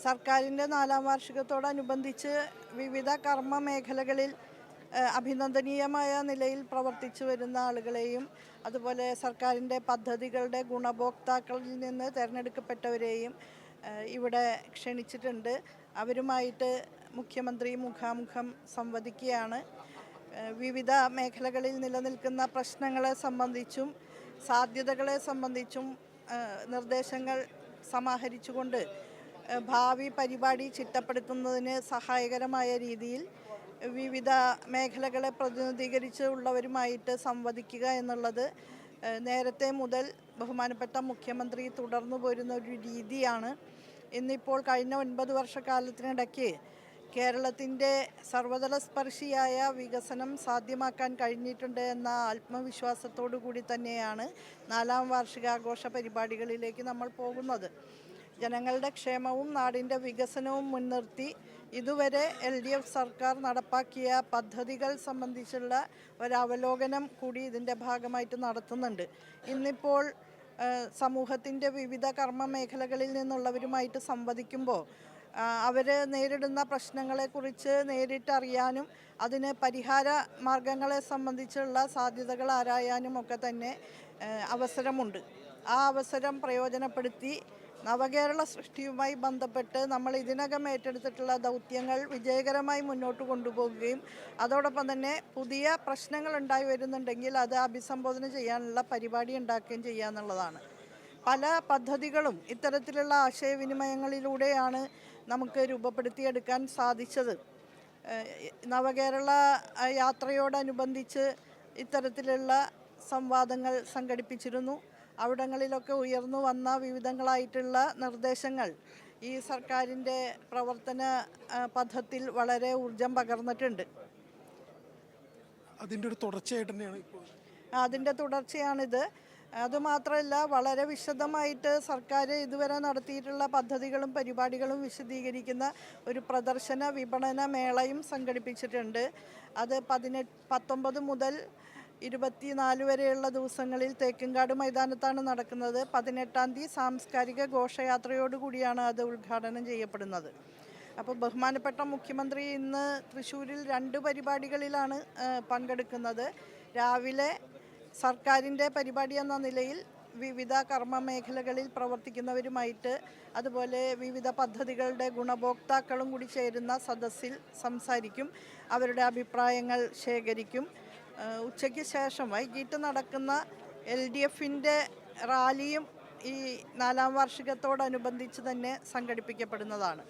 സർക്കാരിൻ്റെ 4ാം വാർഷികത്തോടനുബന്ധിച്ച് വിവിധ കർമ്മ മേഖലകളിൽ അഭിനന്ദനീയമായ നിലയിൽ പ്രവർത്തിച്ചു വരുന്ന ആളുകളെയും അതുപോലെ സർക്കാരിൻ്റെ പദ്ധതികളുടെ ഗുണഭോക്താക്കളിൽ നിന്ന് തിരഞ്ഞെടുക്കപ്പെട്ടവരെയും ഇവിടെ ക്ഷണിച്ചിട്ടുണ്ട്. അവരുമായിട്ട് മുഖ്യമന്ത്രി മുഖാമുഖം സംവദിക്കുകയാണ്. വിവിധ മേഖലകളിൽ നിലനിൽക്കുന്ന പ്രശ്നങ്ങളെ സംബന്ധിച്ചും സാധ്യതകളെ സംബന്ധിച്ചും നിർദ്ദേശങ്ങൾ സമാഹരിച്ചുകൊണ്ട് ഭാവി പരിപാടി ചിട്ടപ്പെടുത്തുന്നതിന് സഹായകരമായ രീതിയിൽ വിവിധ മേഖലകളെ പ്രതിനിധീകരിച്ചുള്ളവരുമായിട്ട് സംവദിക്കുക എന്നുള്ളത് നേരത്തെ മുതൽ ബഹുമാനപ്പെട്ട മുഖ്യമന്ത്രി തുടർന്നു പോരുന്ന ഒരു രീതിയാണ്. ഇന്നിപ്പോൾ കഴിഞ്ഞ 9 വർഷക്കാലത്തിനിടയ്ക്ക് കേരളത്തിൻ്റെ സർവതല സ്പർശിയായ വികസനം സാധ്യമാക്കാൻ കഴിഞ്ഞിട്ടുണ്ട് എന്ന ആത്മവിശ്വാസത്തോടു കൂടി തന്നെയാണ് 4ാം വാർഷികാഘോഷ പരിപാടികളിലേക്ക് നമ്മൾ പോകുന്നത്. ജനങ്ങളുടെ ക്ഷേമവും നാടിൻ്റെ വികസനവും മുൻനിർത്തി ഇതുവരെ LDF സർക്കാർ നടപ്പാക്കിയ പദ്ധതികൾ സംബന്ധിച്ചുള്ള ഒരവലോകനം കൂടി ഇതിൻ്റെ ഭാഗമായിട്ട് നടത്തുന്നുണ്ട്. ഇന്നിപ്പോൾ സമൂഹത്തിൻ്റെ വിവിധ കർമ്മ മേഖലകളിൽ നിന്നുള്ളവരുമായിട്ട് സംവദിക്കുമ്പോൾ അവർ നേരിടുന്ന പ്രശ്നങ്ങളെക്കുറിച്ച് നേരിട്ടറിയാനും അതിന് പരിഹാര മാർഗങ്ങളെ സംബന്ധിച്ചുള്ള സാധ്യതകൾ ആരായാനും ഒക്കെ തന്നെ അവസരമുണ്ട്. ആ അവസരം പ്രയോജനപ്പെടുത്തി നവകേരള സൃഷ്ടിയുമായി ബന്ധപ്പെട്ട് നമ്മൾ ഇതിനകം ഏറ്റെടുത്തിട്ടുള്ള ദൗത്യങ്ങൾ വിജയകരമായി മുന്നോട്ട് കൊണ്ടുപോകുകയും അതോടൊപ്പം തന്നെ പുതിയ പ്രശ്നങ്ങൾ ഉണ്ടായി വരുന്നുണ്ടെങ്കിൽ അത് അഭിസംബോധന ചെയ്യാനുള്ള പരിപാടി ഉണ്ടാക്കുകയും ചെയ്യുക എന്നുള്ളതാണ്. പല പദ്ധതികളും ഇത്തരത്തിലുള്ള ആശയവിനിമയങ്ങളിലൂടെയാണ് നമുക്ക് രൂപപ്പെടുത്തിയെടുക്കാൻ സാധിച്ചത്. നവകേരള യാത്രയോടനുബന്ധിച്ച് ഇത്തരത്തിലുള്ള സംവാദങ്ങൾ സംഘടിപ്പിച്ചിരുന്നു. അവിടങ്ങളിലൊക്കെ ഉയർന്നു വന്ന വിവിധങ്ങളായിട്ടുള്ള നിർദ്ദേശങ്ങൾ ഈ സർക്കാരിൻ്റെ പ്രവർത്തന പഥത്തിൽ വളരെ ഊർജം പകർന്നിട്ടുണ്ട്. അതിൻ്റെ തുടർച്ചയാണിത്. അതുമാത്രമല്ല, വളരെ വിശദമായിട്ട് സർക്കാർ ഇതുവരെ നടത്തിയിട്ടുള്ള പദ്ധതികളും പരിപാടികളും വിശദീകരിക്കുന്ന ഒരു പ്രദർശന വിപണന മേളയും സംഘടിപ്പിച്ചിട്ടുണ്ട്. അത് 19 മുതൽ 24 വരെയുള്ള ദിവസങ്ങളിൽ തേക്കിൻകാട് മൈതാനത്താണ് നടക്കുന്നത്. 18-ാം തീയതി സാംസ്കാരിക ഘോഷയാത്രയോടുകൂടിയാണ് അത് ഉദ്ഘാടനം ചെയ്യപ്പെടുന്നത്. അപ്പോൾ ബഹുമാനപ്പെട്ട മുഖ്യമന്ത്രി ഇന്ന് തൃശ്ശൂരിൽ 2 പരിപാടികളിലാണ് പങ്കെടുക്കുന്നത്. രാവിലെ സർക്കാരിൻ്റെ പരിപാടി എന്ന നിലയിൽ വിവിധ കർമ്മ മേഖലകളിൽ പ്രവർത്തിക്കുന്നവരുമായിട്ട് അതുപോലെ വിവിധ പദ്ധതികളുടെ ഗുണഭോക്താക്കളും കൂടി ചേരുന്ന സദസ്സിൽ സംസാരിക്കും. അവരുടെ അഭിപ്രായങ്ങൾ ശേഖരിക്കും. ഉച്ചയ്ക്ക് ശേഷം വൈകിട്ട് നടക്കുന്ന LDFൻ്റെ റാലിയും ഈ 4ാം വാർഷികത്തോടനുബന്ധിച്ച് തന്നെ സംഘടിപ്പിക്കപ്പെടുന്നതാണ്.